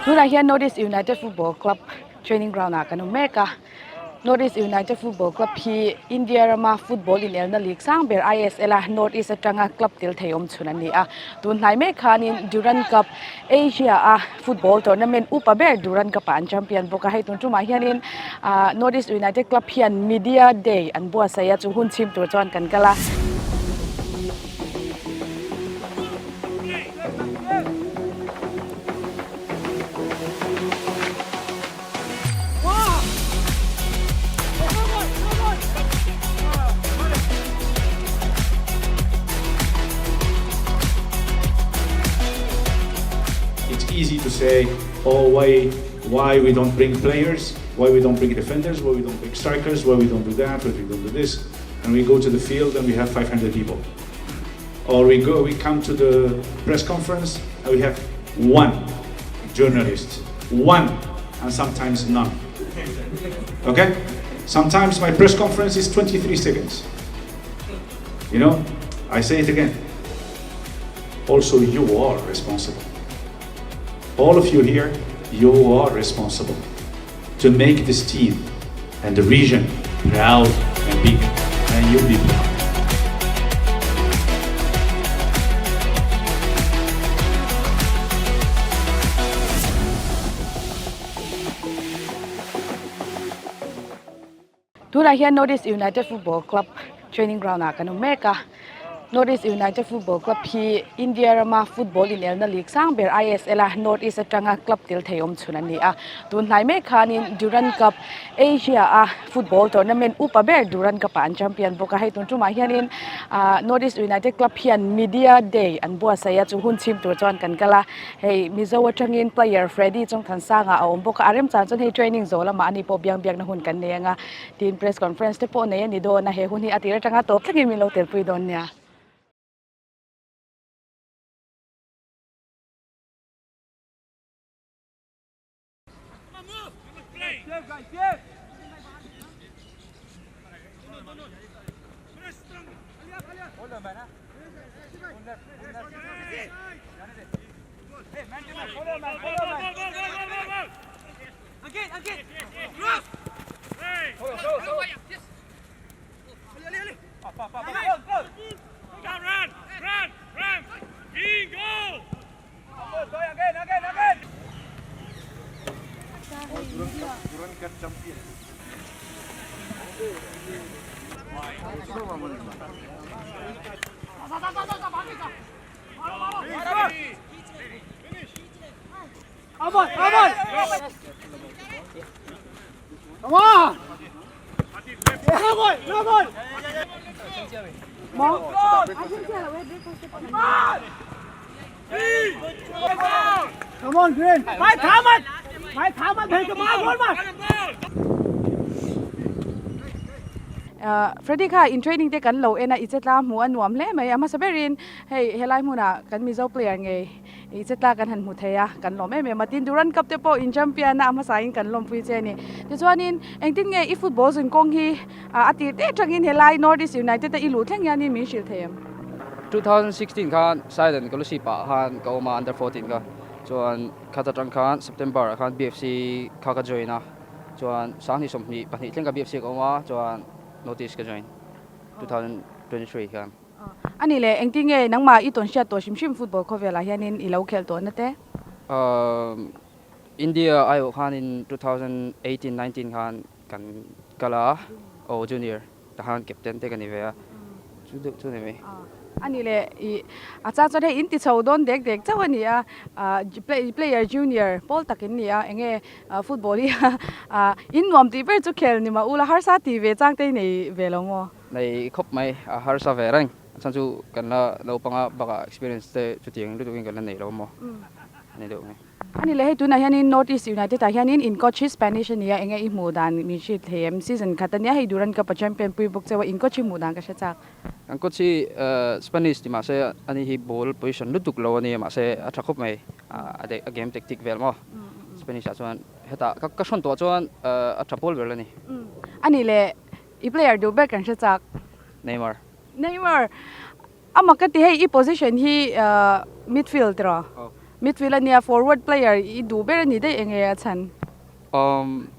Tuna here Notice United Football Club training ground na kanu meka Notice United Football Club hi India Rama Football in Elna League sang ber ISL North East atanga club til thayom chunani a tun nai me khanin Durand Cup Asia football tournament upa ber Durand Cup an champion boka hai tun tuma hianin Notice United Club hian media day an Inbuatsaihna chu hun chim tur chuan kan kala It's easy to say, oh, why we don't bring players, why we don't bring defenders, why we don't bring strikers, why we don't do that, why we don't do this, and we go to the field and we have 500 people. Or we come to the press conference and we have one journalist, one, and sometimes none. Okay? Sometimes my press conference is 23 seconds. You know, I say it again. Also, you are responsible. All of you here, you are responsible to make this team and the region proud and big, and you'll be proud. Tuna here Notice United Football Club training ground na kanu meka Notice United Football Club hi India Rama Football in Elna League sang ber ISL North East atanga club til thayom chunani a tun nai me khanin Durand Cup Asia football tournament upa ber Durand Cup an champion boka hai tun tuma hianin Notice United Club hian media day an Inbuatsaihna chu hun chim tur chuan kan kala hei mizo atangin player Freddy chong than sanga awm boka arem chan chon hei training zola ma ani po biang na hun kan nenga team press conference te po nei ani do na he hun hi atira tanga top thangin mi lo tel pui don nia Come on! Come on! Come on! Come on! Come on, Green! Phải thả mình! Phải thả mình thì come on, mà! Freddy kha in training te kan lo ena ichetla mu anuam le mai ama saberin hei helai muna kan mizo player nge ichetla kan han mu theya kan lo me matin Durand Cup te po in champion na ama sain kan lom pui che ni te chuanin engtin nge i football zin kong hi ati te tangin helai Northeast United te ilu thleng yani mi shil them 2016 khan Silent Kolosi pa han Kauma under 14 ka chuan Khatatang khan September khan BFC khaka join na chuan sangni somni pani thleng ka BFC Kauma chuan Notice ka join 2023 kan ani le engtin nge nangma i ton sha to shim football ko vela hianin i lo khel to na te India ayo khan in 2018-19 khan kan kala o junior ta han captain te kan ni ve chu ne me ani le I acha cha in ti chaudon dek chawani player junior Paul takin nia enge football hi in nom ti ber chu khel ni ma ula har sa ti ve chang te nei velongo nei khop mai har sa ve rang chan chu kan la lo panga baka experience te chu tiang lu wing kan nei lo mo nei do ngai ani le tu na hianin Northeast United ta hianin in coach Spanish nia enge I mudan mi shi them season khatania hei Durand Cup champion pui bok chewa in coach mudan ka chak ang coach Spanish ti ma se ani hi ball position lutuk lo ni ma se athakop mai ade game tactic vel mo Spanish chuan heta ka son to chuan athapol vel ani ani le I player do back kan chak Neymar Amakati hey position hi midfield ra. Midfield ania forward player I du ber ni dei enge chan.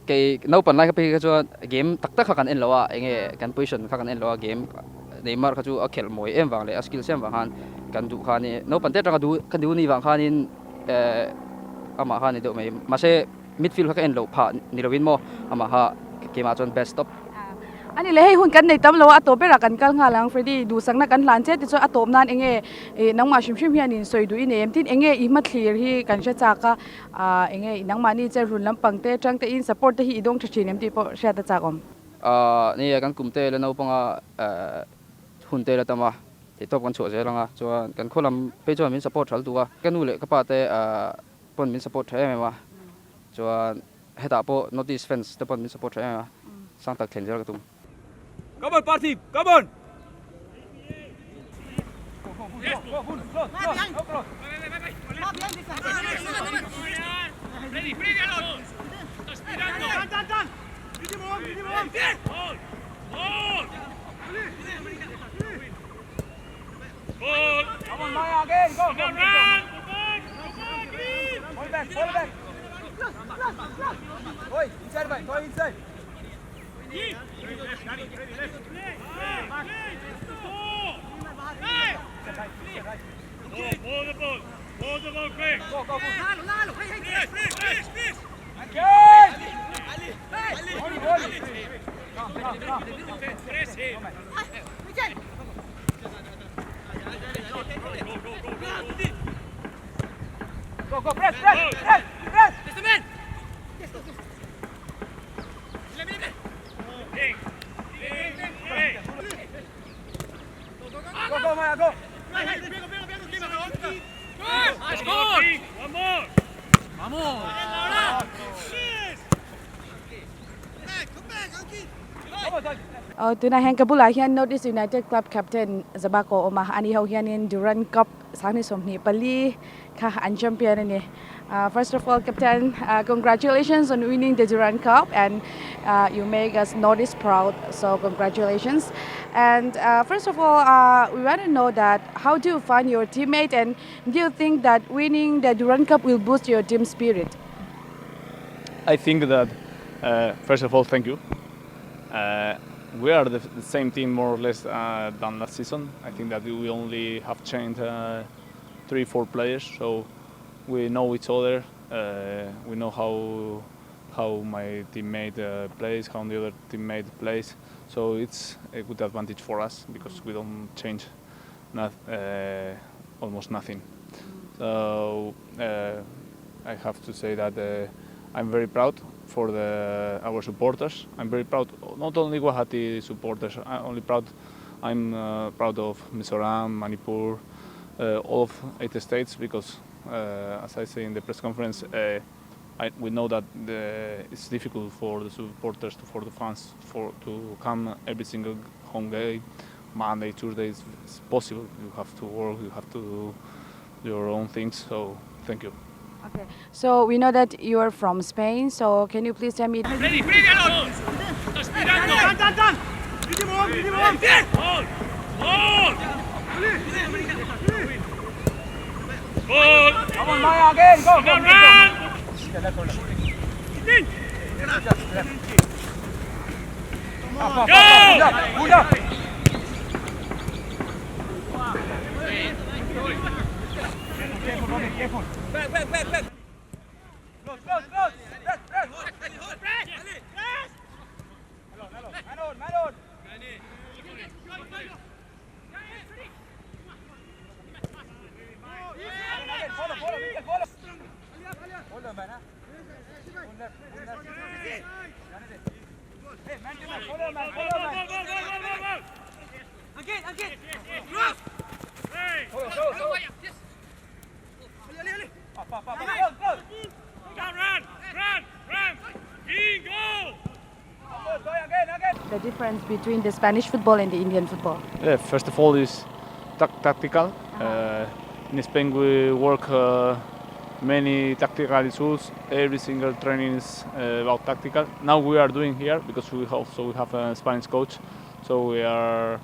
Cái nấu pan lại cái cho game tắc tắc kan en lawa enge kan position kan en lawa game Neymar ka chu a khel moi em wang le a skill sem wang han kan du khani no pan te tang du kan du ni wang khanin ama khani do mai ma se midfield ka en lo pha ni lowin mo ama ha ke ma chon best stop Ani le hey hun kan nei tam lawa to bera kan kal nga lang Freddy du sang na kan lan che ti cho atom nan enge nang ma shim shim hian in soi du in em tin enge I ma thlir hi kan sha cha ka enge nang ma ni che run lam pang te tang te in support te hi idong thachin em ti po sha ta cha kom. Ni kan kum te le no panga hun te la tama ti top kan chu je langa cho kan kholam pe cho min support thal tu wa kan u le ka pa te pon min support the me wa cho heta po notice fans te pon min support the ma sang tak thlen jer ka tum. Come on, party! Come on! Come on, Maya, again! Go! Run! Fall back! Oi, inside, boy! Go inside! Go, press! Go, Maya, go! One more! Vamos! Tuna hang kabula hian Northeast United Club captain Zabako Oma ani ho hian in Durand Cup sangni somni pali kha an champion ani. First of all, Captain, congratulations on winning the Durand Cup, and you make us Northeast proud. So congratulations. And first of all, we want to know that how do you find your teammate, and do you think that winning the Durand Cup will boost your team spirit? I think that first of all, thank you. We are the same team more or less than last season. I think that we only have changed 3-4 players, so we know each other. We know how my teammate plays, how the other teammate plays. So it's a good advantage for us because we don't change almost nothing. So I have to say that I'm very proud for our supporters. I'm very proud, not only Guwahati supporters. I'm proud of Mizoram, Manipur, all of 8 states because, as I say in the press conference, we know that it's difficult for the supporters, for the fans, to come every single home game. Monday, Tuesday is possible. You have to work, you have to do your own things. So thank you. Okay. So we know that you are from Spain. So can you please tell me? Ready, done! Come on, Maya, again! Go! Careful. Back. Close. Press. Man on. Follow. Hold on, man. Hold left. Hey, man, follow, man. Again. Cross. Hey. Follow. Yes. Up. Close. Run. Go. Again. The difference between the Spanish football and the Indian football? Yeah, first of all, is tactical. In Spain, we work many tactical issues. Every single training is about tactical. Now we are doing here because we have a Spanish coach, so we are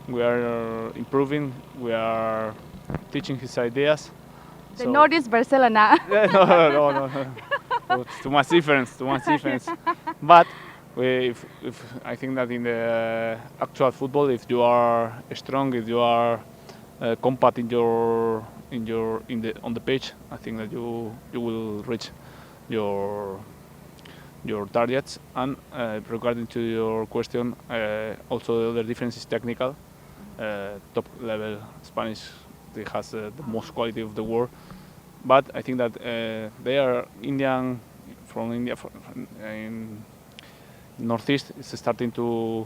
We are improving. We are teaching his ideas. The Nordic Barcelona. Yeah, no. Oh, it's too much difference. Too much difference. But if I think that in the actual football, if you are strong, if you are compact on the pitch, I think that you will reach your targets. And regarding to your question, also the other difference is technical. Top level Spanish, they has the most quality of the world. But I think that they are Indian from India in Northeast is starting to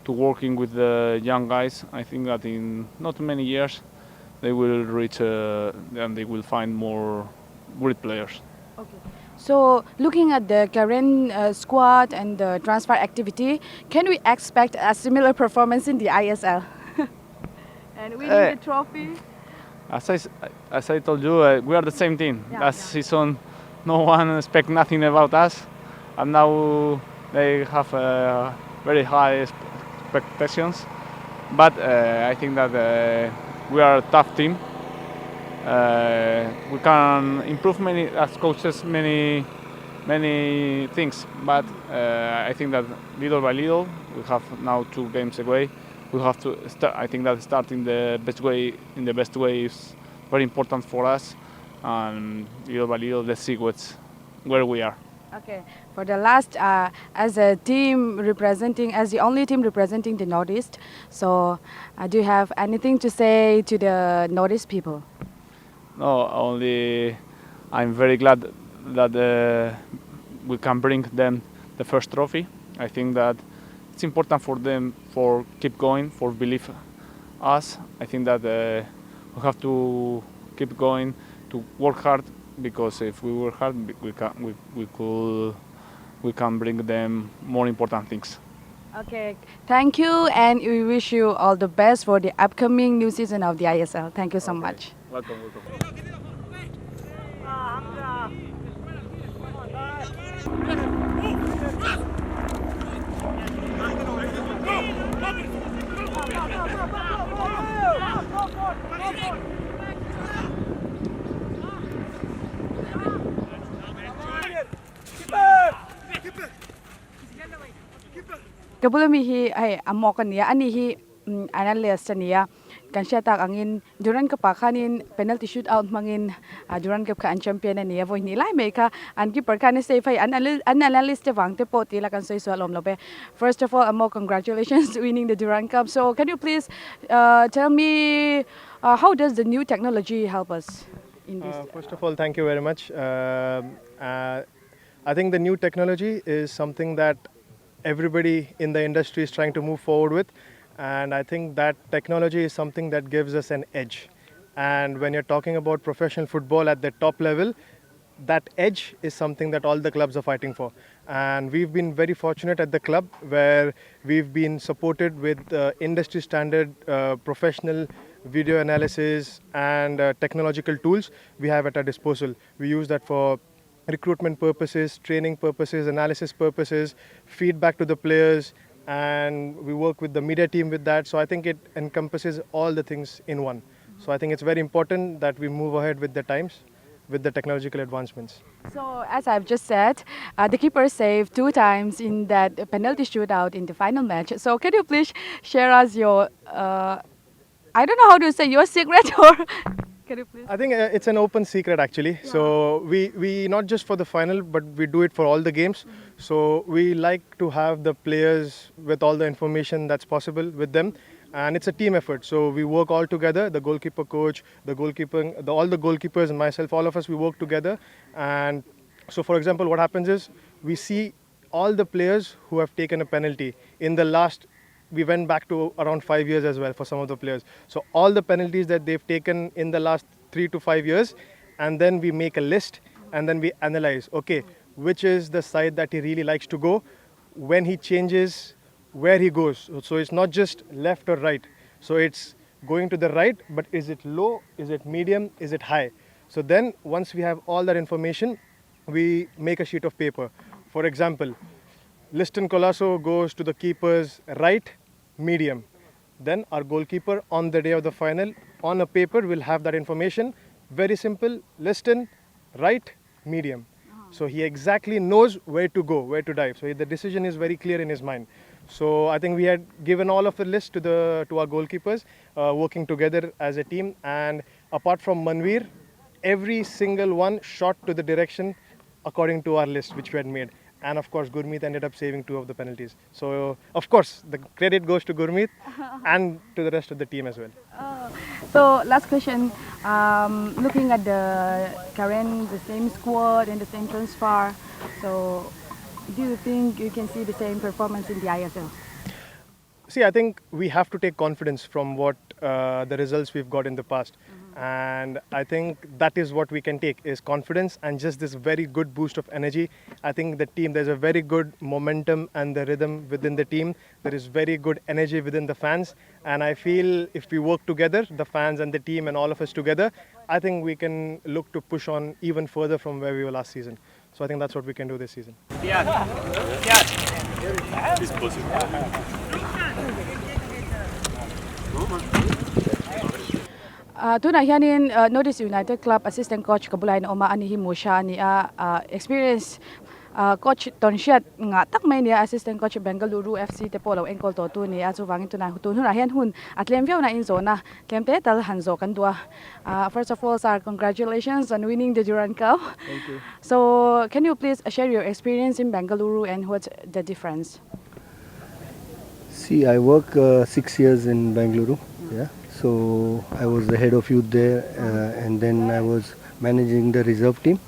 working with the young guys. I think that in not many years they will reach and they will find more great players. So, looking at the current squad and the transfer activity, can we expect a similar performance in the ISL? And winning the trophy? As I told you, we are the same team. Yeah, Last season, no one expect nothing about us, and now they have very high expectations. But I think that we are a tough team. We can improve many as coaches many things, but I think that little by little we have now 2 games away. We have to start. I think that starting the best way is very important for us, and little by little let's see where we are. Okay, for the last, as the only team representing the Northeast, so do you have anything to say to the Northeast people? No, only I'm very glad that we can bring them the first trophy. I think that it's important for them for keep going, for believe us. I think that we have to keep going, to work hard, because if we work hard, we can bring them more important things. Okay, thank you, and we wish you all the best for the upcoming new season of the ISL. Thank you so much. Welcome. Kabulami hi amokan niya ani hi analyst niya kan siya tak angin duran ka pakanin penalty shootout mangin duran ka an champion niya voi nilai meka an ki perkan safe hi analyst te wang te poti la kan soi so alom lobe. First of all, congratulations winning the Durand Cup. So can you please tell me how does the new technology help us in this? First of all, thank you very much. I think the new technology is something that everybody in the industry is trying to move forward with, and I think that technology is something that gives us an edge. And when you're talking about professional football at the top level, that edge is something that all the clubs are fighting for. And we've been very fortunate at the club where we've been supported with industry standard professional video analysis and technological tools we have at our disposal. We use that for recruitment purposes, training purposes, analysis purposes, feedback to the players, and we work with the media team with that. So I think it encompasses all the things in one. So I think it's very important that we move ahead with the times, with the technological advancements. So as I've just said, the keeper saved 2 times in that penalty shootout in the final match. So can you please share us your, I don't know how to say, your secret or can you please? I think it's an open secret actually. Yeah. So we not just for the final, but we do it for all the games. So we like to have the players with all the information that's possible with them. And it's a team effort. So we work all together, the goalkeeper coach, the goalkeeper, all the goalkeepers and myself, all of us, we work together. And so for example, what happens is we see all the players who have taken a penalty in the last, we went back to around 5 years as well for some of the players. So all the penalties that they've taken in the last 3 to 5 years, and then we make a list and then we analyze, okay, which is the side that he really likes to go, when he changes, where he goes. So it's not just left or right. So it's going to the right, but is it low, is it medium, is it high? So then once we have all that information, we make a sheet of paper. For example, Liston Colasso goes to the keeper's right, medium. Then our goalkeeper on the day of the final, on a paper, will have that information. Very simple, listen, right, medium. So he exactly knows where to go, where to dive. So the decision is very clear in his mind. So I think we had given all of the list to our goalkeepers, working together as a team. And apart from Manveer, every single one shot to the direction according to our list which we had made. And of course, Gurmeet ended up saving 2 of the penalties. So of course, the credit goes to Gurmeet and to the rest of the team as well. So last question, looking at the current, the same squad and the same transfer, so do you think you can see the same performance in the ISL? See, I think we have to take confidence from what the results we've got in the past. And I think that is what we can take, is confidence and just this very good boost of energy. I think the team, there's a very good momentum and the rhythm within the team. There is very good energy within the fans. And I feel if we work together, the fans and the team and all of us together, I think we can look to push on even further from where we were last season. So I think that's what we can do this season. Tuna hianin Northeast United Club assistant coach kabulay na oma ani himusha ni experience coach Tonshiat nga takmay niya assistant coach Bengaluru FC te polo engkol to tu ni achu wangin tuna hutun huna hian hun atlem viau na in zona tlem te tal hanzo kan dua. First of all, sir, congratulations on winning the Durand Cup. Thank you. So can you please share your experience in Bengaluru and what's the difference? See, I work 6 years in Bengaluru. Yeah. So I was the head of youth there, and then I was managing the reserve team,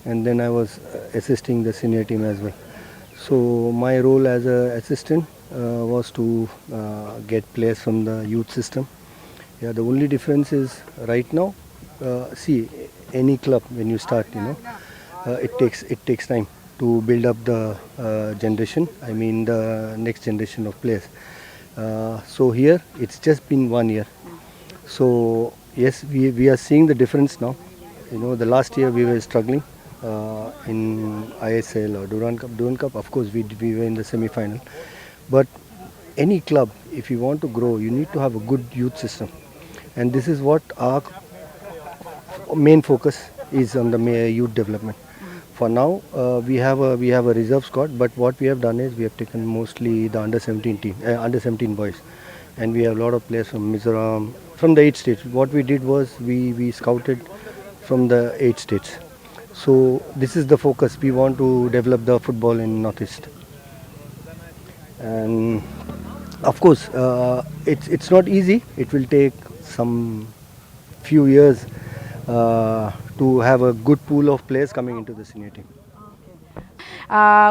and then I was assisting the senior team as well. So my role as an assistant was to get players from the youth system. Yeah, the only difference is right now, see, any club when you start, it takes time to build up the generation. I mean the next generation of players. So here it's just been 1 year. So yes, we are seeing the difference now. The last year we were struggling in ISL or Durand Cup. Of course, we were in the semi-final. But any club, if you want to grow, you need to have a good youth system. And this is what our main focus is on the youth development. For now, we have a reserve squad, but what we have done is we have taken mostly the under 17 boys, and we have a lot of players from Mizoram, from the 8 states. What we did was we scouted from the 8 states. So this is the focus. We want to develop the football in Northeast, and of course, it's not easy. It will take some few years to have a good pool of players coming into the senior team.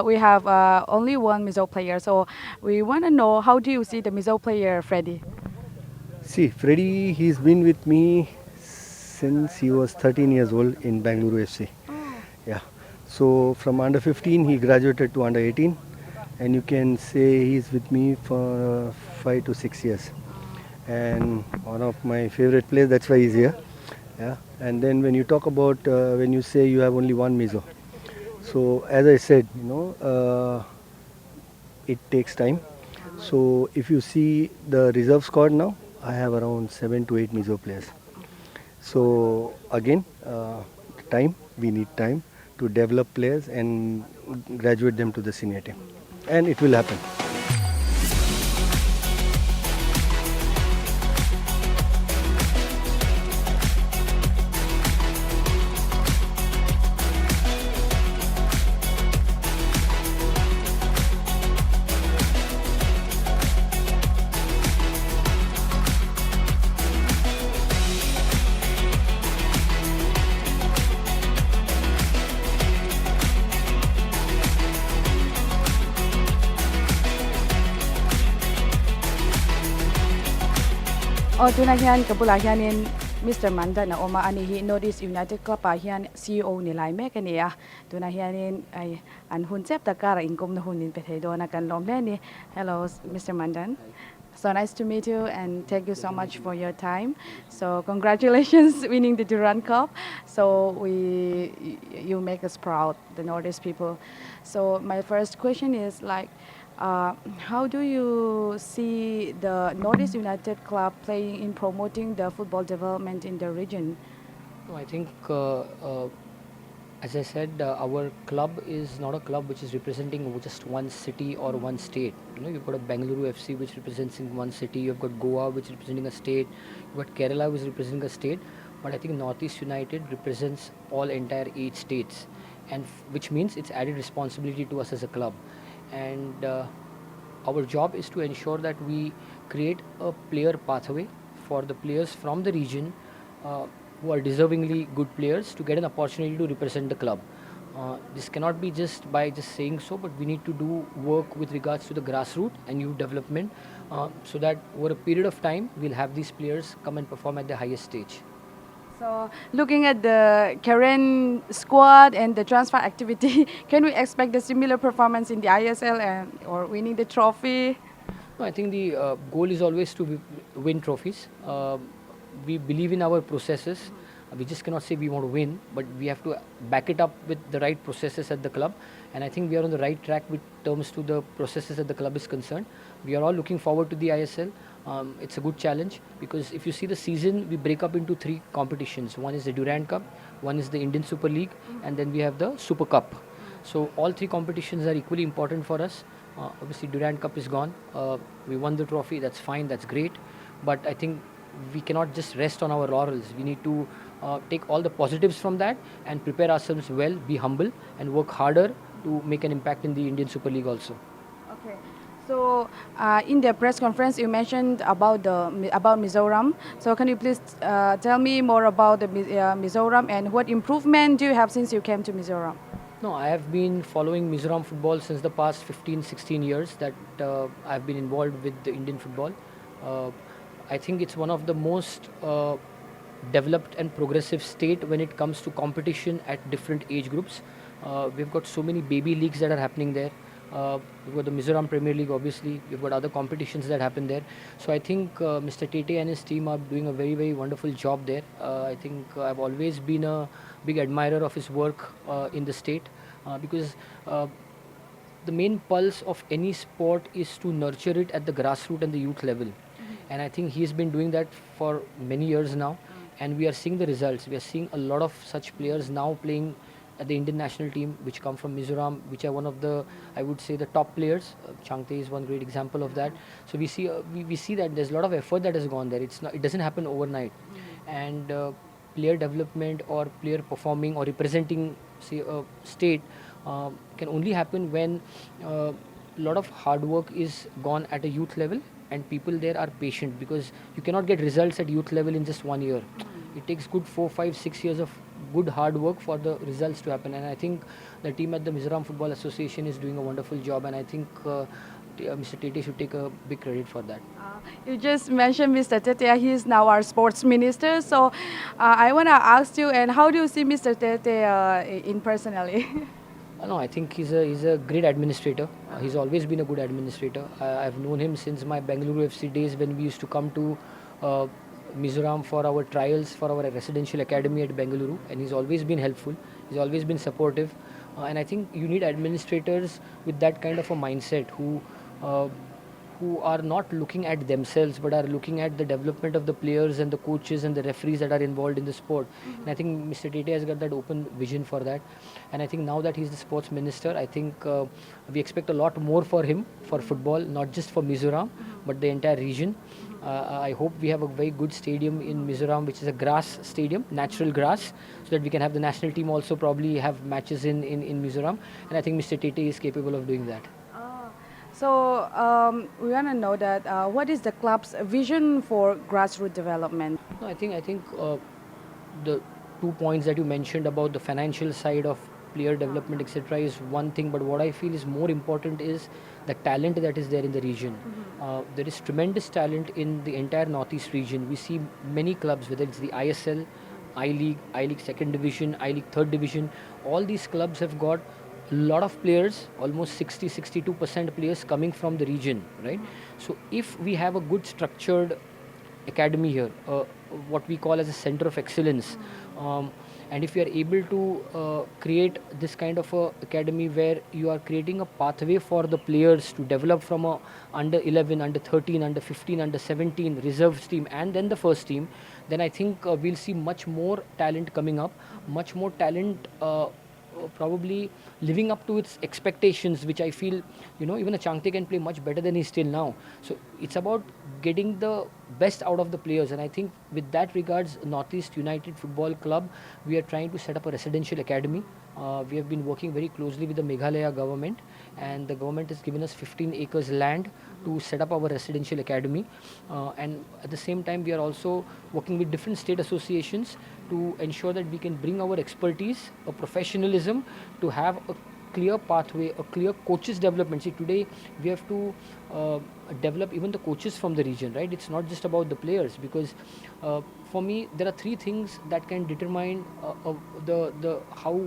We have only one Mizo player, so we want to know, how do you see the Mizo player, Freddy? See, Freddy, he's been with me since he was 13 years old in Bengaluru FC. Yeah. So from under 15 he graduated to under 18, and you can say he's with me for 5 to 6 years. And one of my favorite players, that's why he's here. Yeah. And then when you talk about, when you say you have only one Mizo. So as I said, it takes time. So if you see the reserve squad now, I have around 7 to 8 Mizo players. So again, we need time to develop players and graduate them to the senior team. And it will happen. Tuna hian kabula hianin Mr. Manda na oma ani hi Northeast United Club hian CEO ni lai mek ania. Tuna hianin ay an hun chep ta kara inkom na hunin pethedo na kan lom le ni. Hello, Mr. Mandan. So nice to meet you, and thank you so much for your time. So congratulations winning the Durand Cup. So you make us proud, the Northeast people. So my first question is, like, How do you see the Northeast United club playing in promoting the football development in the region? No, I think, as I said, our club is not a club which is representing just one city or one state. You know, you've got a Bengaluru FC which represents in one city. You've got Goa which is representing a state. You've got Kerala which is representing a state. But I think Northeast United represents all entire 8 states, and which means it's added responsibility to us as a club. And our job is to ensure that we create a player pathway for the players from the region uh, who are deservingly good players to get an opportunity to represent the club. This cannot be just by just saying so, but we need to do work with regards to the grassroots and youth development, so that over a period of time we'll have these players come and perform at the highest stage. So, looking at the current squad and the transfer activity, can we expect a similar performance in the ISL and or winning the trophy? No, I think the goal is always to win trophies. We believe in our processes. We just cannot say we want to win, but we have to back it up with the right processes at the club. And I think we are on the right track with terms to the processes that the club is concerned. We are all looking forward to the ISL. It's a good challenge because if you see the season, we break up into 3 competitions. One is the Durand Cup, one is the Indian Super League, and then we have the Super Cup. So all 3 competitions are equally important for us. Obviously, Durand Cup is gone. We won the trophy. That's fine. That's great. But I think we cannot just rest on our laurels. We need to take all the positives from that and prepare ourselves well, be humble, and work harder to make an impact in the Indian Super League also. Okay. So, in the press conference, you mentioned about Mizoram. So, can you please tell me more about the Mizoram and what improvement do you have since you came to Mizoram? No, I have been following Mizoram football since the past 15, 16 years that I've been involved with the Indian football. Uh, I think it's one of the most developed and progressive state when it comes to competition at different age groups. We've got so many baby leagues that are happening there. We've got the Mizoram Premier League, obviously. We've got other competitions that happen there. So I think Mr. Tete and his team are doing a very, very wonderful job there. I think I've always been a big admirer of his work in the state because the main pulse of any sport is to nurture it at the grassroots and the youth level. And I think he's been doing that for many years now, and we are seeing the results. We are seeing a lot of such players now playing at the Indian national team, which come from Mizoram, which are one of the, I would say, the top players. Changte is one great example of that. So we see we see that there's a lot of effort that has gone there. It doesn't happen overnight, and player development or player performing or representing, say, a state can only happen when a lot of hard work is gone at a youth level and people there are patient, because you cannot get results at youth level in just 1 year. It takes good 4, 5, 6 years of good hard work for the results to happen, and I think the team at the Mizoram Football Association is doing a wonderful job, and I think Mr. Tete should take a big credit for that. You just mentioned Mr. Tete. He is now our sports minister. So, I want to ask you, and how do you see Mr. Tete in personally? No, I think he's a great administrator. He's always been a good administrator. I've known him since my Bengaluru FC days when we used to come to Mizoram for our trials for our residential academy at Bengaluru, and he's always been helpful. He's always been supportive, and I think you need administrators with that kind of a mindset who are not looking at themselves but are looking at the development of the players and the coaches and the referees that are involved in the sport. And I think Mr. Tete has got that open vision for that. And I think now that he's the sports minister, I think we expect a lot more for him for football, not just for Mizoram but the entire region. I hope we have a very good stadium in Mizoram, which is a grass stadium, natural grass, so that we can have the national team also probably have matches in Mizoram. And I think Mr. Tete is capable of doing that. So, we want to know that what is the club's vision for grassroots development? No, I think the 2 points that you mentioned about the financial side of player development, etc., is one thing. But what I feel is more important is the talent that is there in the region. There is tremendous talent in the entire Northeast region. We see many clubs, whether it's the ISL, I-League Second Division, I-League Third Division. All these clubs have got a lot of players, almost 60-62% players coming from the region, right? So if we have a good structured academy here, what we call as a center of excellence. And if you are able to create this kind of a academy where you are creating a pathway for the players to develop from a under 11, under 13, under 15, under 17 reserves team and then the first team, then I think we'll see much more talent coming up, much more talent probably living up to its expectations, which I feel, even a Changte can play much better than he's still now. So it's about getting the best out of the players, and I think with that regards, Northeast United Football Club, we are trying to set up a residential academy. We have been working very closely with the Meghalaya government, and the government has given us 15 acres land to set up our residential academy. And at the same time, we are also working with different state associations to ensure that we can bring our expertise, a professionalism, to have a clear pathway, a clear coaches development. See, today we have to develop even the coaches from the region, right? It's not just about the players, because for me there are three things that can determine the how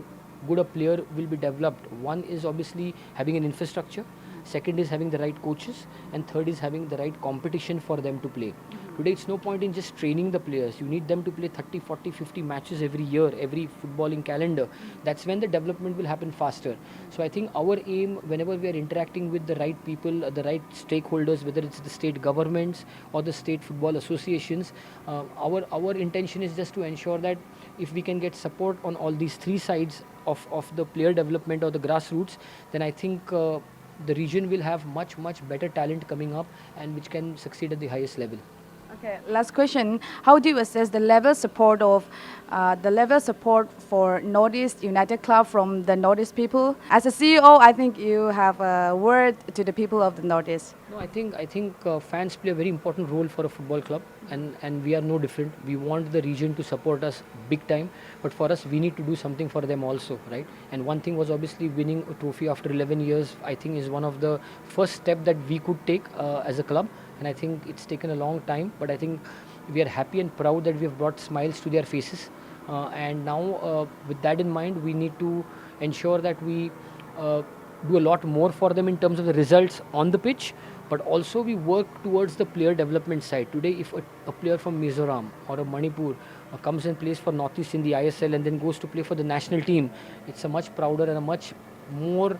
good a player will be developed. One is obviously having an infrastructure, second is having the right coaches, and third is having the right competition for them to play. Today it's no point in just training the players. You need them to play 30, 40, 50 matches every year, every footballing calendar. That's when the development will happen faster. So I think our aim, whenever we are interacting with the right people, the right stakeholders, whether it's the state governments or the state football associations, our intention is just to ensure that if we can get support on all these three sides of the player development or the grassroots, then I think the region will have much better talent coming up, and which can succeed at the highest level. Okay, last question. How do you assess the level support for Northeast United Club from the Northeast people? As a CEO, I think you have a word to the people of the Northeast. No, I think fans play a very important role for a football club, and we are no different. We want the region to support us big time, but for us, we need to do something for them also, right? And one thing was obviously winning a trophy after 11 years, I think is one of the first step that we could take as a club. And I think it's taken a long time, but I think we are happy and proud that we have brought smiles to their faces. And now, with that in mind, we need to ensure that we do a lot more for them in terms of the results on the pitch, but also we work towards the player development side. Today, if a player from Mizoram or a Manipur comes and plays for Northeast in the ISL and then goes to play for the national team, it's a much prouder and a much more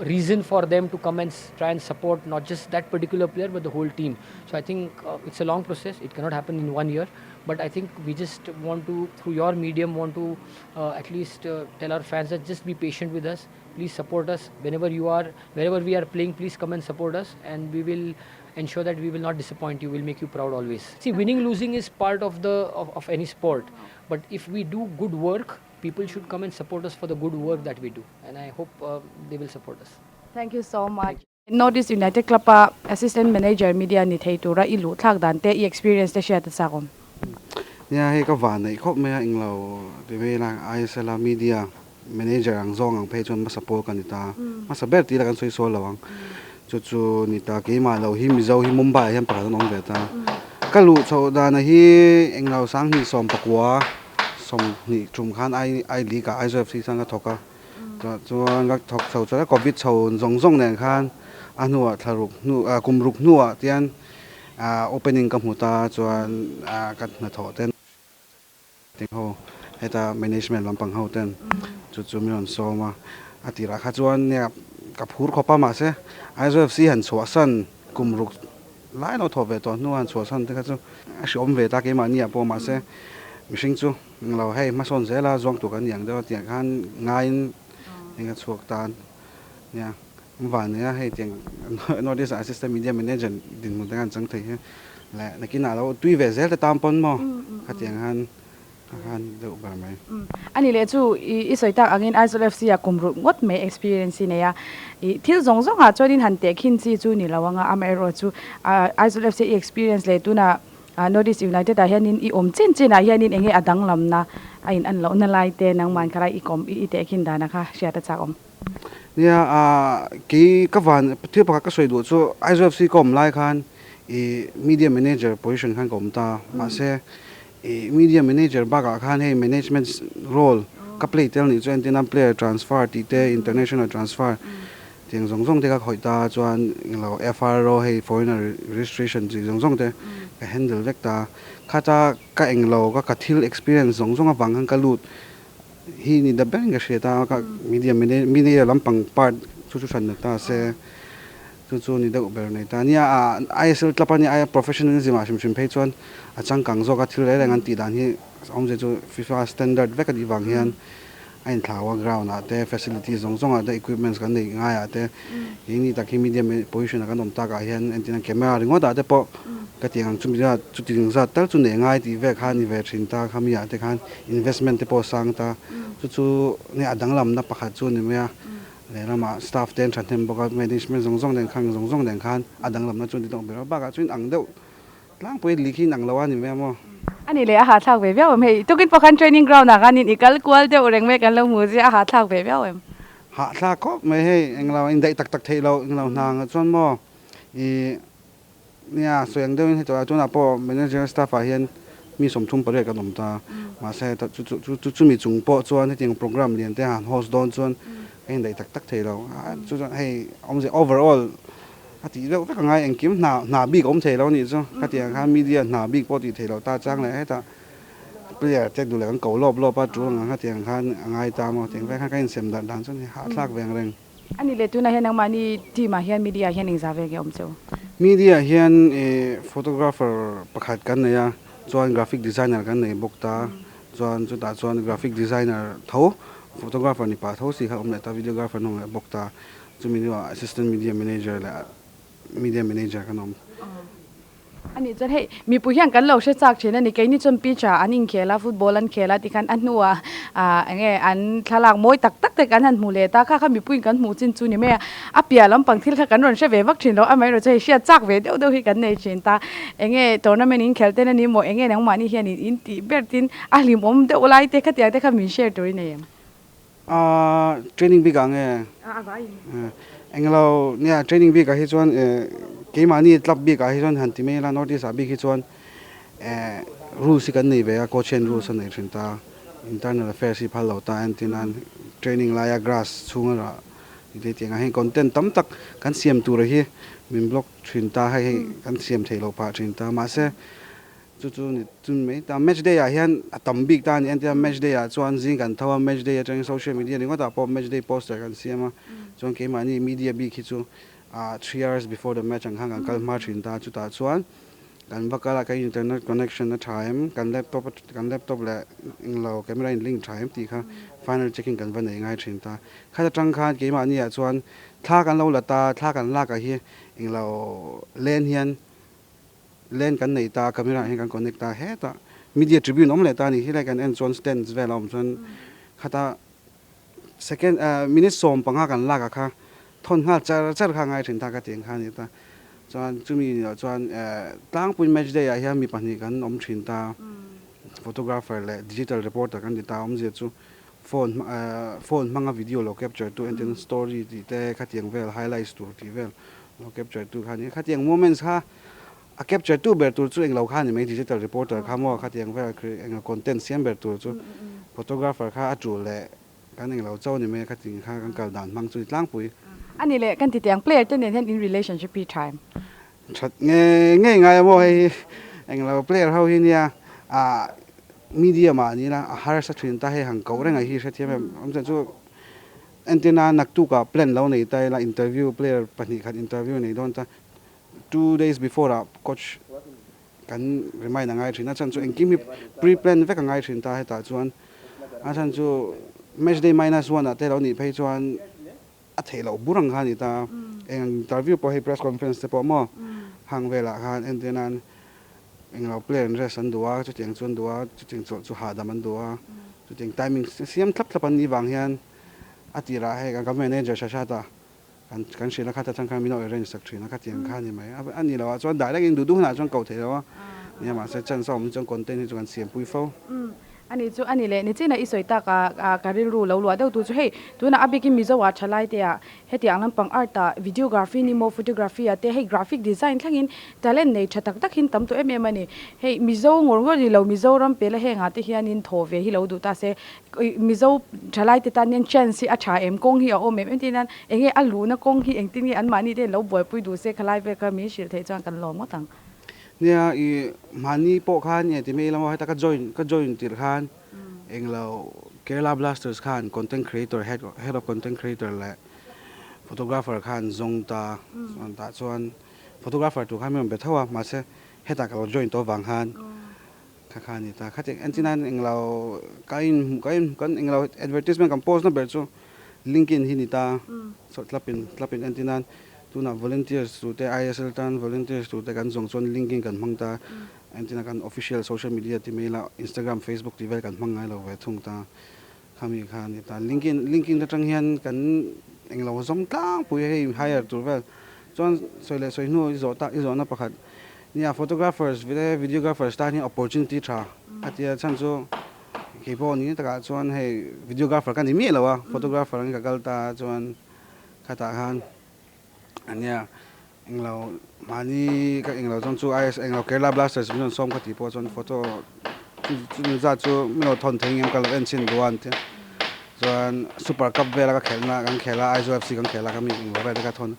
reason for them to come and try and support not just that particular player but the whole team. So I think it's a long process. It cannot happen in 1 year, but I think we just want to, through your medium, want to at least tell our fans that just be patient with us. Please support us wherever we are playing. Please come and support us, and we will ensure that we will not disappoint you. We'll make you proud always. See, winning, losing is part of any sport, but if we do good work, people should come and support us for the good work that we do, and I hope they will support us. Thank you so much. Northeast United Club Assistant Manager Media ni thei tura ilu thak dan te experience te share ta sakom. Ya he ka van nei khop me inglo de ve la ISL media manager ang zong ang pechon ma support kan ta ma saber ti la kan soi so lawang chu ni ta ke ma lo hi mi zo hi Mumbai hem pa nong ve ta ka lu cho da na hi inglo sang hi som pakwa som ni chum khan ai li ka ISFC sang ka thoka cho ngak thok chho cha covid chho zong nen khan anu tharuk nu kumruk nu tian opening kam huta chuan kan na tho ten ting ho heta management lampang ho ten chu mi on so ma atira kha chuan ne ka phur khopa ma se ISFC han chwa san kumruk lai no tho ve to nu han chwa san te kha chu a shom ve ta ke ma ni apo ma se mishing chu nglo hei ma son zela zong tu kan yang de tiang khan ngain ninga chuak tan ya van ya hei tiang Northeast assistant media manager din mu dan chang thei la nakina lo tui ve zel ta tam pon mo kha tiang han de ba mai Ani le chu I soita angin ISLFC ya kumru ngot me experience ne ya thil zong a chodin han te khin chi chu ni lawanga amero chu ISLFC experience le tu na Northeast United hianin I chen a hianin enge adang lamna ain an lo na lai te nang man khara I te khin dana kha share ta chakom ya ki ka van thil pa ka soi du chu ISFC kom lai khan media manager position khan kom ta ma se media manager baga khan hey management role ka play tel ni chuan tin player transfer ti te international transfer tiang zong te ka khoi ta chuan lo FRO hey foreigner registration ji zong te cái handle vek ta khata ka englo ka kathil experience zong zong awang hang kalut hi ni da bang ga sheta ka media lampang part chu chu san ta se chu ni da ber nei ta nia ISL tlapa ni professionalism a shim phei chuan a chang kang zo ka thil le ngan ti dan hi om je chu FIFA standard vek di wang hian ain thlawa ground ate facilities zong zong ate equipments kan nei ngai ate ini taki media position kan om ta ka hian antina camera ringo da te po ka tiang chum ja chu ting za tal chu nei ngai ti ve khan ni ve thin ta khami ate khan investment te po sang ta chu ne adang lam na pakhat chu ni me le lama staff ten than them boka management zong zong den khang zong zong den khan adang lam na chu ti tong be ba ka chuin ang deuh tlang poi likhi nang lawa ni me mo ani le a ha thak ve bia me tukin pakhan training ground na kan in ikal kwal de oreng me kan lo mu je a ha thak ve bia em ha thla ko me he englaw in dai tak tak thei lo englaw nang chon mo I nia so yang deuh he to chona po manager staff a hian mi som thum pare ka nom ta ma se ta chu mi chung po chuan he ting program lian te han host don chuan in dai tak tak thei lo chu hey om je overall ati lo ka ngai engkim na bi om thei lo ni chu ka tiang kha media na bi po ti thei lo ta chang le he ta player tek du le kan ko lob pa chu nga tiang khan ngai ta mo teng ve kha kain sem dan dan chun ha thlak veng reng ani le tu na hen ang mani team a hian media hian ing za ve ge om chu media hian photographer pakhat kan ne ya chuan graphic designer kan nei bokta chuan chu ta chuan graphic designer tho photographer ni pa tho si kha om le ta videographer no bokta chu mi assistant media manager kan om ani chan hei mi pu hian kan lo she chak thina ni ke ni chum pi cha aning khela football an khela ti kan an nuwa ange an thalak moi tak tak te kan han mu le ta kha mi pu kan mu chin chu ni me a pia lam pang thil kha kan ron she ve vak thin lo amai ro che sia chak ve deu hi kan nei chin ta enge tournament in khelte na ni mo enge nang mani hian in ti bertin a lim om de olai te kha te kha min share tori nei training bi gang vai englo nia training bi ka hi chuan ke mani club bi ka hi chuan han ti me la notice a bi hi chuan rules kan nei ve a coach and rules an nei thin ta internal affairs hi phalo ta antinan training la ya grass chunga ra ti te nga he content tam tak kan siam tu ra hi min block thin ta hai kan siam thelo pa thin ta ma se chu ni chun me ta match day a hian atam big ta ni antia match day a chuan jing kan thawa match day a tang social media ringo ta po match day poster kan siama chuan ke mani media bi khi chu 3 hours before the match ang hang kal ma thin ta chu ta chuan kan bakala ka internet connection na time kan laptop la inglo camera in link time ti kha final checking kan van nei ngai thin ta kha tang kha ke mani a chuan thla kan lo la ta thla kan la ka hi inglo len hian len kan nei ta camera he kan connect ta he ta media tribune om le ta ni hi la kan en chon stands vel om chon khata second minute som panga kan la ka kha thon ha char kha ngai thin ta ka teng kha ni ta chuan chumi chuan tang pui match day a hian mi pahnih kan om thin ta photographer le digital reporter kan ta om je chu phone manga video lo capture tu and then story ti te kha tiang vel highlights tu ti vel lo capture tu kha ni kha tiang moments kha a capture tu ber tu chu eng lo kha ni mai digital reporter kha mo kha tiang vel eng content siam ber tu chu photographer kha atu le kan eng lo chau ni mai kha ting kha kan kal dan mang chu tlang pui ani le kan ti tiang player ten in relationship time chat nge ngai mo hei eng lo player how hi nia media ma ni na har sa thin ta he hang ko renga hi sa thiam am chu antenna nak tu ka plan lo nei tai la interview player pani khat interview nei don ta 2 days before coach kan remind ngai thina chan chu engkim hi pre plan ve ka ngai thin ta he ta chuan a chan chu match day -1 ate lo ni phei chuan a thelo burang ha ni ta eng interview po he press conference te po mo hang vela khan entenan englo player dress an duwa chu tiang chuan duwa chu ting chu ha dam an duwa chu ting timing siam thlap an ni wang hian atira he ka manager sha ta kan shila kha ta chang kha mi no arrange sak thina kha tiang kha ni mai ani lawa chuan direct in du na chuan ko thelo ni ma se chan som chuan content ni chuan siam pui fo ani chu ani le ni chena isoi ta ka ril ru lo lo deu tu chu hei tu na abiki mi zo wa thalai te a heti anglam pang art ta videography ni mo photography ate hei graphic design thangin talent nei thatak tak hin tam to ani hei mi zo ngor ni lo mi zo ram pe la he nga te hian in tho ve hi lo du ta se mi zo thalai te ta nen chance a tha em kong hi o mem tin nan enge alu na kong hi engtin ni an mani te lo boy pui du se khalai ve ka mi shil thei chang kan lo mo tang เนี่ยอีมันนี่โปะขันเนี่ยที่ไม่เราให้ตาก็ join ติดขันเองเรา Kerala Blastersขัน content creator head of content creator และ photographer ขันจงตาส่วน photographer ถูกขันไม่เหมือนเท่ามาเสให้ตาก็ join ตัววังขันข้านี่ตาข้าจะอันที่นั้นเองเราก็เองเรา advertisement กับ post นั่นแบบว่า LinkedIn ที่นี่ตาสุดลับเป็นอันที่นั้นตัวน่ะ volunteers ตัวแต่ ISL ตัน volunteers ตัวแต่กันส่ง LinkedIn กันมั่งตาอันที่นั้นกัน official social media ที่มีละ Instagram Facebook ที่ไว้กันมั่งไงเราไว้ทุ่งตาข้ามีข้านี่ตา LinkedIn จะจังเฮียนกันเองเราส่งตั้งปุยให้ hire ตัวเวลจนสวยเลยสวยนู่อีโซน่ะประคัดเนี่ย photographers videographers ตาเนี่ย opportunity ท่าอาทิตย์ฉันจะกี่พอนี้แต่ก็ส่วนให้ videographer กันที่มีแล้ววะ photographer นี่ก็กัลตาส่วนข้าตาขันอันเนี้ยเองเรามานี่ก็เองเราจนสู้ IS เองเรา Kerala Blasters มีจนซ้อมก็ที่พอจน photo จุดจัดจู่ไม่เราทนทิ้งยังก็เราเอ็นชินดวนที่ส่วน Super Cup เวลาก็แข่งนะกันแข่งละ ISOFC กันแข่งละก็มีเองเราไปได้ก็ทน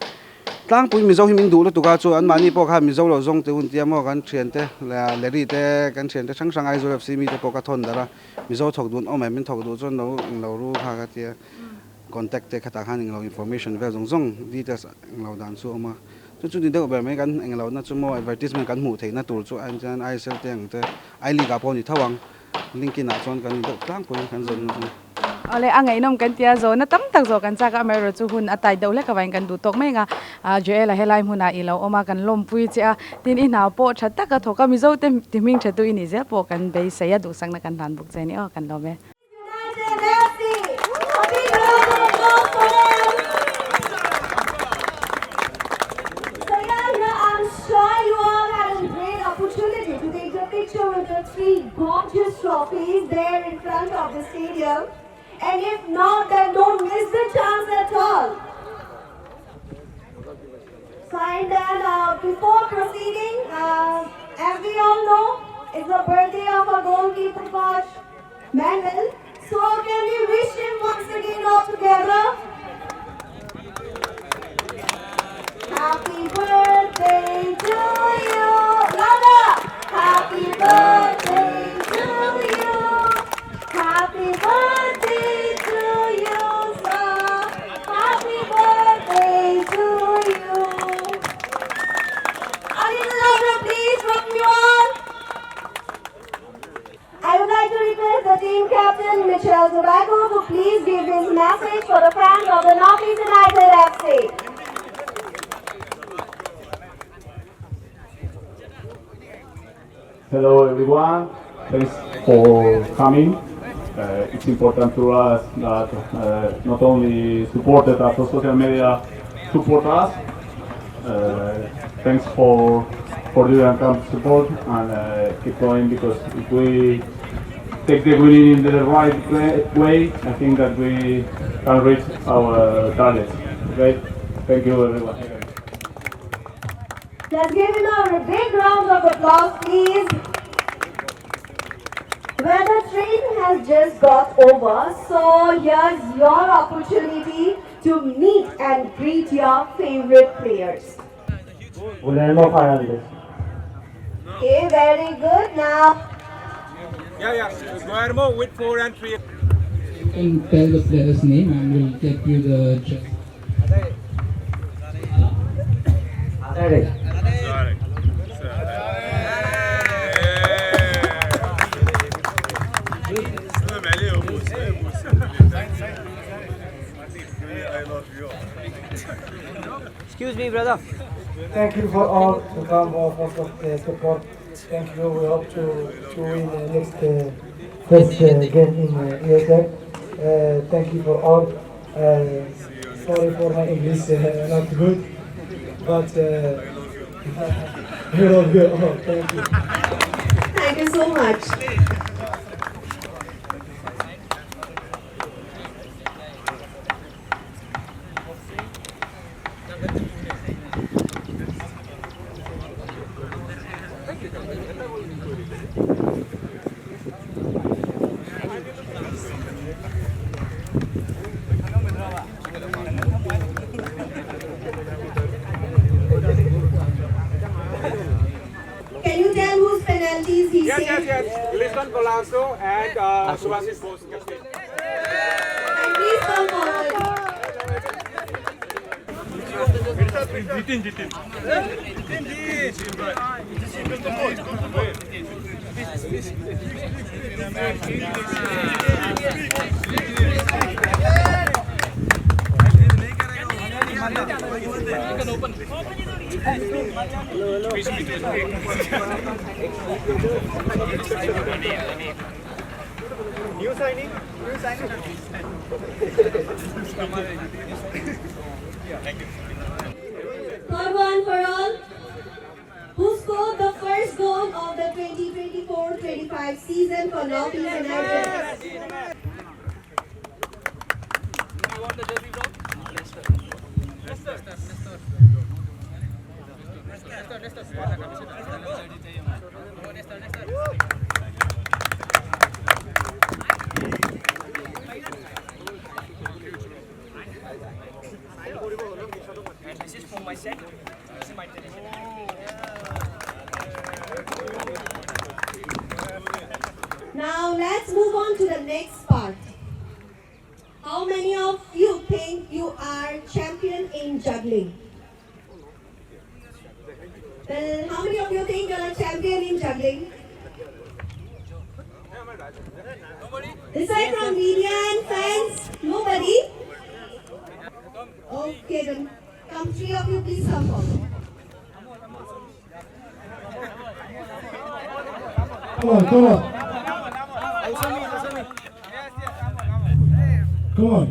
ตั้งปุ่ยมีเจ้าหิมิงดูแล้วตัวก็จู่อันมานี่พอข้ามีเจ้าเราส่งเตอุ่นเตี้ยมอกันเชียนเตแล้วเลดี้เตกันเชียนเตช่าง ISOFC มีแต่พอก็ทนแต่ละมีเจ้าถกดูนเอาแม่เป็นถกดูจนเรารู้ข้าก็เตี้ยcontact เตะขัดขันเองเรา information เวลส่ง details เราดันสู้มาจุดนี้เด็กแบบไม่กันเองเราน่าจะมั่ว advertisement กันหมู่เทน่าตัวจู่อันนั้น ISL เตียงแต่ไอลีกับพอนี่ท่าวัง LinkedIn น่ะส่วนกันเด็กตั้งปุ่ยกันส่วนเอาเลยอ่ะไงน้องกันเตียโซนะตั้มตักโซกันจากอเมริกาจูหุ่นอัตายเดาเล็กกับวันกันดูตกไม่งาเจอละเฮลัยมุนาอีเราเอามากันลมปุยเจ้าทีนี้หนาวโปชัดตะกะทก็มีโซเต็มที่มิงชัดตัวอินิเซลโปกันไปเสียดูสังนักกันทานบุกใจนี่กันเราไหมOpportunity to take a picture with the 3 gorgeous trophies there in front of the stadium, and if not, then don't miss the chance at all. Fine, then before proceeding, as we all know, it's the birthday of our goalkeeper coach, Manuel. So can we wish him once again all together? Happy birthday to you, Lada! Happy birthday to you. Happy birthday to you, sir. Happy birthday to you. A little louder, please, from you all. I would like to request the team captain, Michelle Zubago, to please give his message for the fans of the Northeast United FC. Hello everyone, thanks for coming. It's important to us that not only supported us on social media, support us. Thanks for the camp support and keep going, because if we take the winning in the right way, I think that we can reach our targets. Okay, thank you everyone. Let's give him a big round of applause, please. Well, the train has just got over, so here's your opportunity to meet and greet your favorite players. Okay, very good. Now, Yeah. Guillermo with 4 and 3. You can tell the player's name and we'll get you the check. Excuse me, brother. Thank you for all to come for the support. Thank you. We hope to win the next first game in ESL. Thank you for all. Sorry for my English not good, but we love you all. Thank you. thank you so much. Can Alonso and Subhasis Bose. And please come forward. New signing. For one for all, who scored the first goal of the 2024-25 season for North East United? Now let's move on to the next part. How many of you think you are champion in juggling? Well, how many of you think you're a champion in juggling? Aside from media and fans, nobody? Okay then, come three of you, please come forward. Come on. Come on. Oi.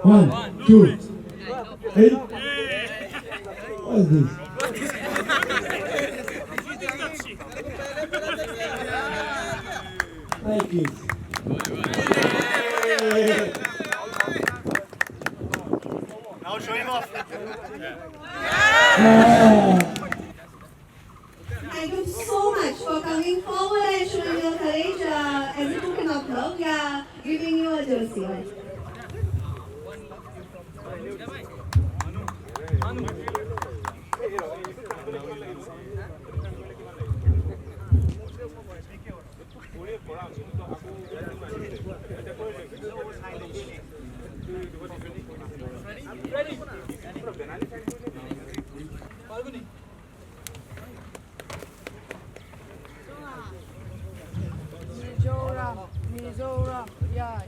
One, two, eight. What is this? Like this. Now show him off. Thank you so much for coming forward and showing your courage as a token of love. We are giving you a jersey. Mizoram, yeah.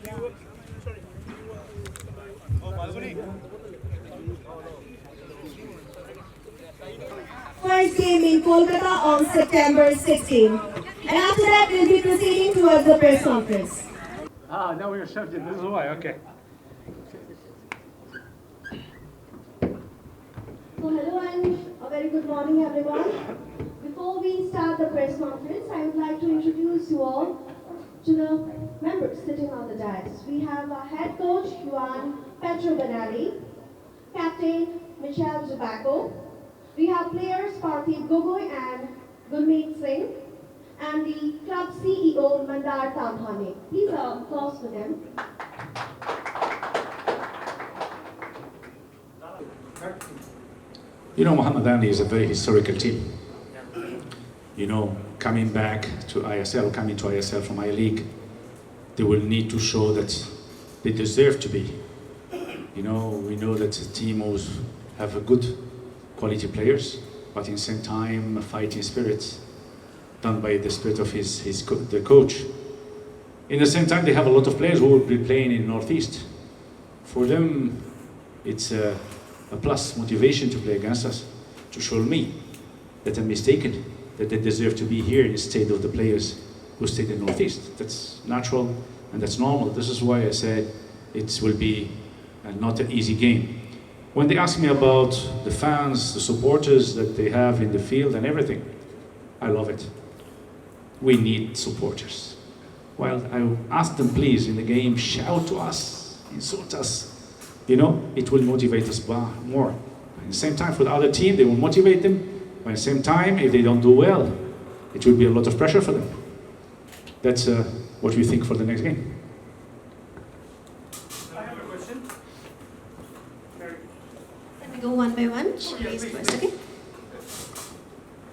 First game in Kolkata on September 16. And after that, we'll be proceeding towards the press conference. Now we're subject. This is why. Okay. So hello and a very good morning everyone. Before we start the press conference, I would like to introduce you all to the members sitting on the dais. We have our head coach, Juan Petro Benali, captain, Michelle Zubaco. We have players, Parthiv Gogoi and Gurmeet Singh, and the club CEO, Mandar Tamhane. Please applause for them. You know, Muhammad Ali is a very historical team. You know, coming back to ISL, coming to ISL from I-League, they will need to show that they deserve to be. You know, we know that the team always have a good quality players, but in the same time, a fighting spirit done by the spirit of the coach. In the same time, they have a lot of players who will be playing in Northeast. For them, it's a plus motivation to play against us, to show me that I'm mistaken, that they deserve to be here instead of the players who stayed in Northeast. That's natural and that's normal. This is why I said it will be not an easy game. When they ask me about the fans, the supporters that they have in the field and everything, I love it. we need supporters. Well, I ask them, please, in the game, shout to us, insult us. You know, it will motivate us more. At the same time, for the other team, they will motivate them. But at the same time, if they don't do well, it will be a lot of pressure for them. That's what we think for the next game. I have a question. Let me go one by one. Please first, okay?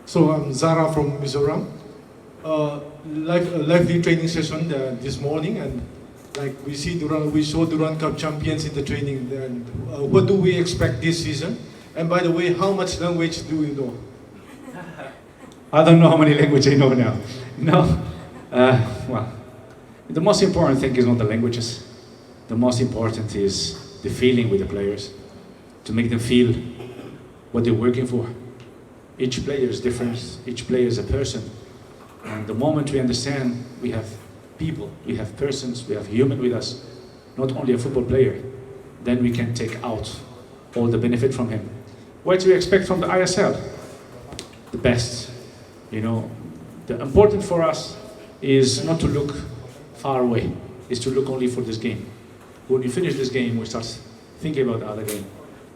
So I'm Zara from Mizoram. Lively training session this morning, and like we saw Durand Cup champions in the training. And what do we expect this season? And by the way, how much language do you know? I don't know how many languages I know now. No. Well, the most important thing is not the languages. The most important is the feeling with the players, to make them feel what they're working for. Each player is different, each player is a person. And the moment we understand we have people, we have persons, we have human with us, not only a football player, then we can take out all the benefit from him. What do we expect from the ISL? The best. You know, the important for us is not to look far away, is to look only for this game. When we finish this game, we start thinking about the other game.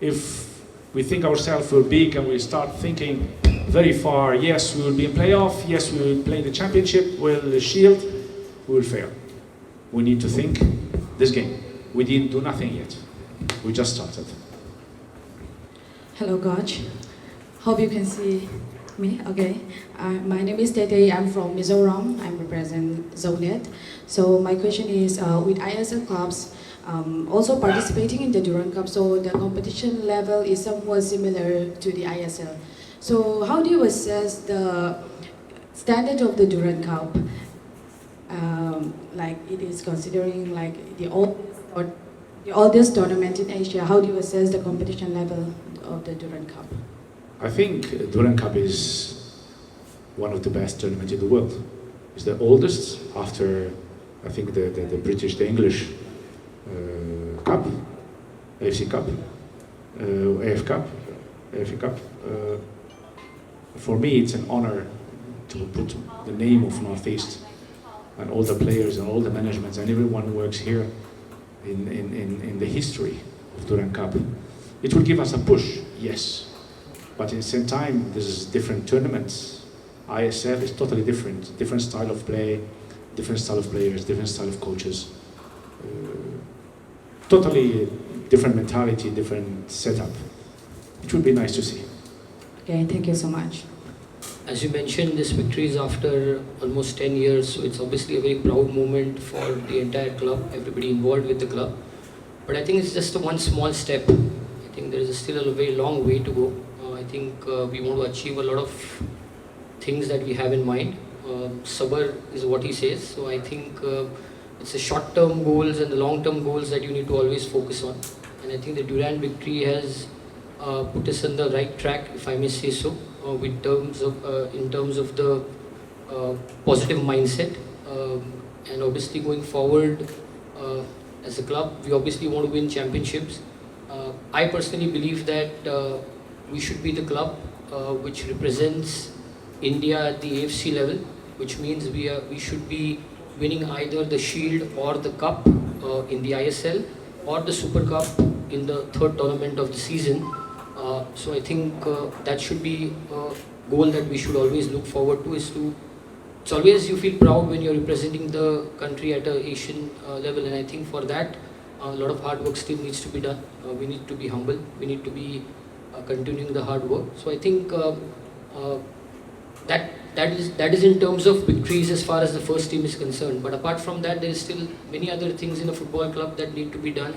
If we think ourselves we're big and we start thinking very far, yes, we will be in playoff, yes, we will play the championship, we'll shield, we will fail. We need to think this game. We didn't do nothing yet. We just started. Hello, Coach. Hope you can see me. Okay. My name is Tete. I'm from Mizoram. I represent Zonet. So my question is, with ISL clubs also participating in the Durand Cup, so the competition level is somewhat similar to the ISL. So how do you assess the standard of the Durand Cup? Like it is considering like the oldest tournament in Asia. How do you assess the competition level of the Durand Cup? I think Durand Cup is one of the best tournaments in the world. It's the oldest after, I think, the British, the English Cup, AFC Cup, AF Cup, AFC Cup. For me, it's an honor to put the name of Northeast and all the players and all the managements and everyone who works here in the history of Durand Cup. It will give us a push, yes, but at the same time, this is different tournaments. ISL is totally different style of play, different style of players, different style of coaches. Totally different mentality, different setup. It would be nice to see. Okay, thank you so much. As you mentioned, this victory is after almost 10 years, so it's obviously a very proud moment for the entire club, everybody involved with the club. But I think it's just one small step. I think there is still a very long way to go. I think we want to achieve a lot of things that we have in mind. Sabar is what he says, so I think it's the short-term goals and the long-term goals that you need to always focus on. And I think the Durand victory has put us on the right track, if I may say so, in terms of the positive mindset. And obviously going forward, as a club, we obviously want to win championships. I personally believe that we should be the club which represents India at the AFC level, which means we should be winning either the Shield or the Cup in the ISL or the Super Cup in the third tournament of the season. So I think that should be a goal that we should always look forward to. It's always you feel proud when you're representing the country at an Asian level, and I think for that a lot of hard work still needs to be done. We need to be humble. We need to be continuing the hard work. So I think that is in terms of victories as far as the first team is concerned. But apart from that, there is still many other things in a football club that need to be done,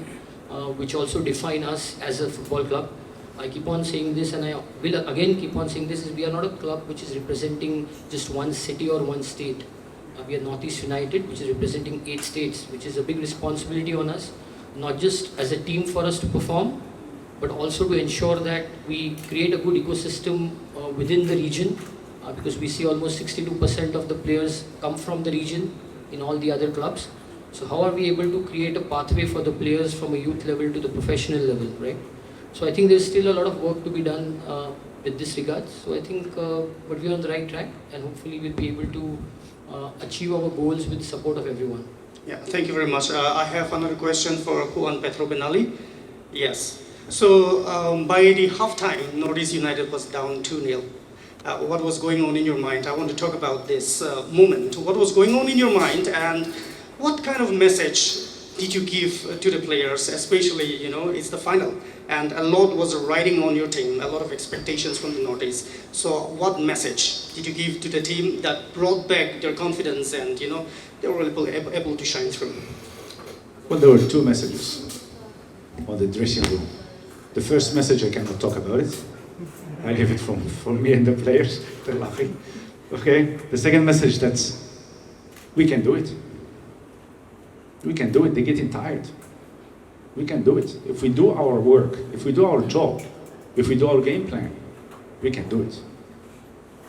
which also define us as a football club. I keep on saying this, and I will again keep on saying this, is we are not a club which is representing just one city or one state. We are Northeast United, which is representing 8 states, which is a big responsibility on us, not just as a team for us to perform, but also to ensure that we create a good ecosystem within the region, because we see almost 62% of the players come from the region in all the other clubs. So how are we able to create a pathway for the players from a youth level to the professional level, right? So I think there's still a lot of work to be done with this regard. So I think but we're on the right track, and hopefully we'll be able to achieve our goals with the support of everyone. Yeah, thank you very much. I have another question for Juan Pedro Benali. Yes. So by the halftime, Northeast United was down 2-0. What was going on in your mind? I want to talk about this moment. What was going on in your mind, and what kind of message did you give to the players, especially, you know, it's the final, and a lot was riding on your team, a lot of expectations from the Northeast. So what message did you give to the team that brought back their confidence and, you know, they were able to shine through? Well, there were two messages on the dressing room. The first message, I cannot talk about it. I leave it for me and the players. They're laughing. Okay? The second message, that's we can do it. We can do it. They're getting tired. We can do it. If we do our work, if we do our job, if we do our game plan, we can do it.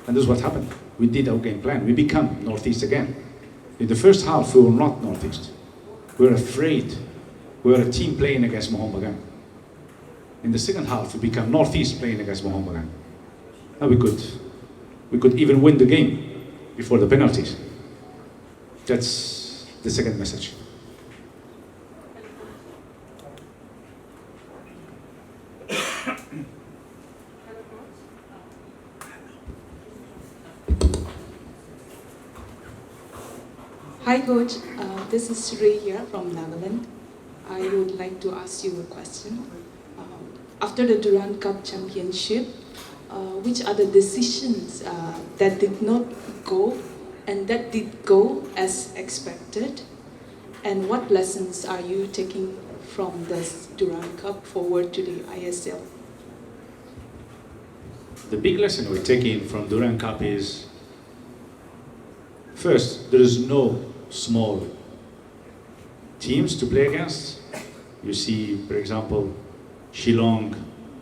And this is what happened. We did our game plan. We become Northeast again. In the first half, we were not Northeast. We were afraid. We were a team playing against Mohammedan. In the second half, we become Northeast playing against Mohammedan. And we could even win the game before the penalties. That's the second message. Hi Coach, this is Sri here from Netherlands. I would like to ask you a question. After the Durand Cup Championship, which are the decisions that did not go and that did go as expected? And what lessons are you taking from this Durand Cup forward to the ISL? The big lesson we're taking from Durand Cup is, first, there is no small teams to play against. You see, for example, Shillong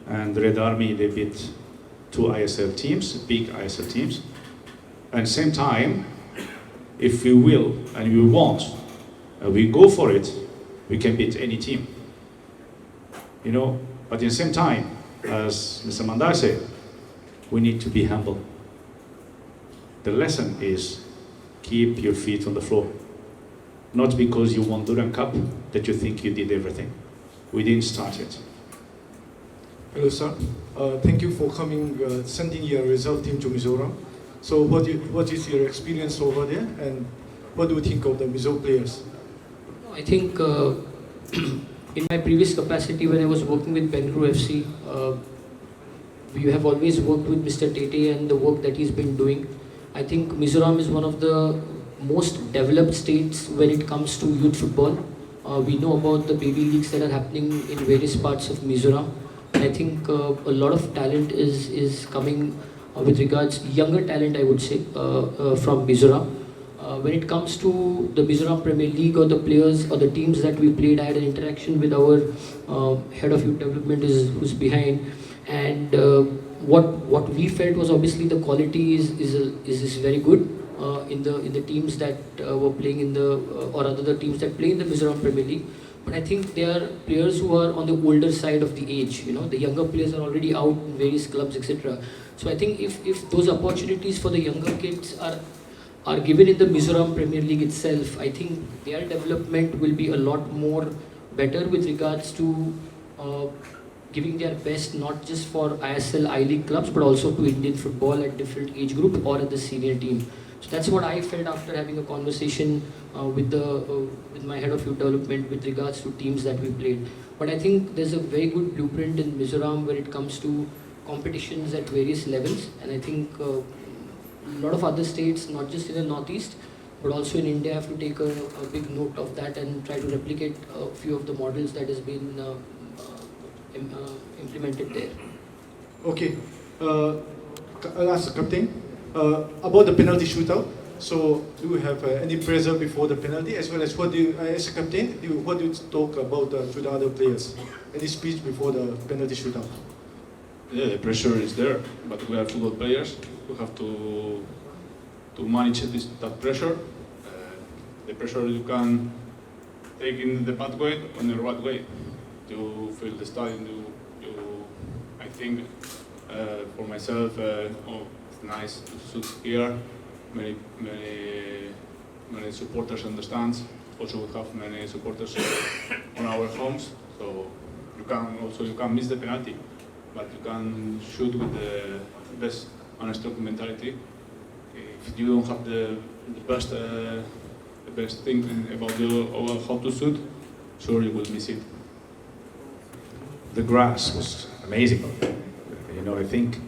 and Red Army, they beat two ISL teams, big ISL teams. And same time, if we will and we want, we go for it, we can beat any team. You know, but at the same time, as Mr. Mandar said, we need to be humble. The lesson is keep your feet on the floor. Not because you won Durand Cup that you think you did everything. We didn't start yet. Hello, sir. Thank you for coming, sending your reserve team to Mizoram. So what is your experience over there, and what do you think of the Mizo players? I think in my previous capacity when I was working with Bengaluru FC, we have always worked with Mr. Tete and the work that he's been doing. I think Mizoram is one of the most developed states when it comes to youth football. We know about the baby leagues that are happening in various parts of Mizoram. And I think a lot of talent is coming with regards, younger talent I would say, from Mizoram. When it comes to the Mizoram Premier League or the players or the teams that we played, I had an interaction with our head of youth development who's behind. And what we felt was obviously the quality is very good. In the teams that were playing in the or other the teams that play in the Mizoram Premier League, but I think they are players who are on the older side of the age. You know, the younger players are already out in various clubs, etc. So I think if those opportunities for the younger kids are given in the Mizoram Premier League itself, I think their development will be a lot more better with regards to giving their best not just for ISL I-League clubs but also to Indian football at different age group or at the senior team. So that's what I felt after having a conversation with my head of youth development with regards to teams that we played. But I think there's a very good blueprint in Mizoram when it comes to competitions at various levels, and I think a lot of other states, not just in the Northeast, but also in India, have to take a big note of that and try to replicate a few of the models that has been implemented there. Okay. I'll ask the captain about the penalty shootout. So, do you have any pressure before the penalty, as well as what do you, as a captain, what do you talk about to the other players? Any speech before the penalty shootout? Yeah, the pressure is there, but we are football players who have to manage that pressure. The pressure you can take in the bad way or in the right way. To feel the stadium, I think for myself, it's nice to shoot here. many supporters in the stands. Also, we have many supporters on our homes, so you can miss the penalty, but you can shoot with the best unstruck mentality. If you don't have the best thing about how to shoot, sure you will miss it. The grass was amazing. You know, I think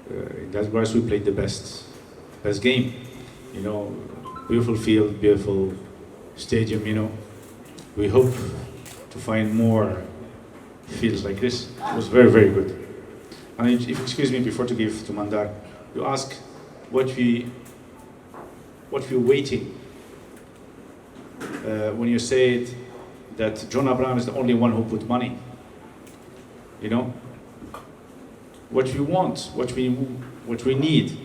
in that grass we played the best game. You know, beautiful field, beautiful stadium. You know, we hope to find more fields like this. It was very, very good. And if you excuse me, before to give to Mandar, you ask what we're waiting when you said that John Abraham is the only one who put money. You know, what we want, what we need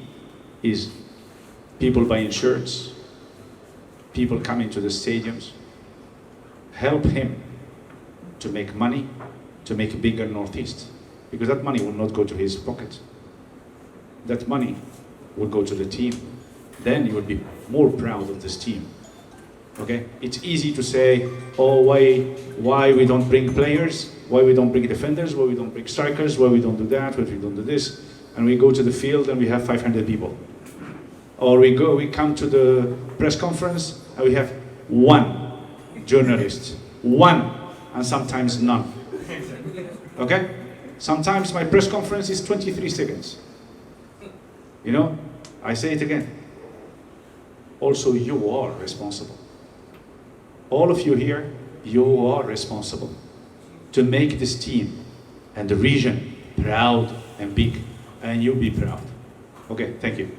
is people buying shirts, people coming to the stadiums, help him to make money, to make a bigger Northeast, because that money will not go to his pocket. That money will go to the team. Then you will be more proud of this team. Okay? It's easy to say, oh, why we don't bring players, why we don't bring defenders, why we don't bring strikers, why we don't do that, why we don't do this, and we go to the field and we have 500 people. Or we come to the press conference and we have one journalist, one, and sometimes none. Okay? Sometimes my press conference is 23 seconds. You know, I say it again. Also, you are responsible. All of you here, you are responsible to make this team and the region proud and big, and you'll be proud. Okay, thank you.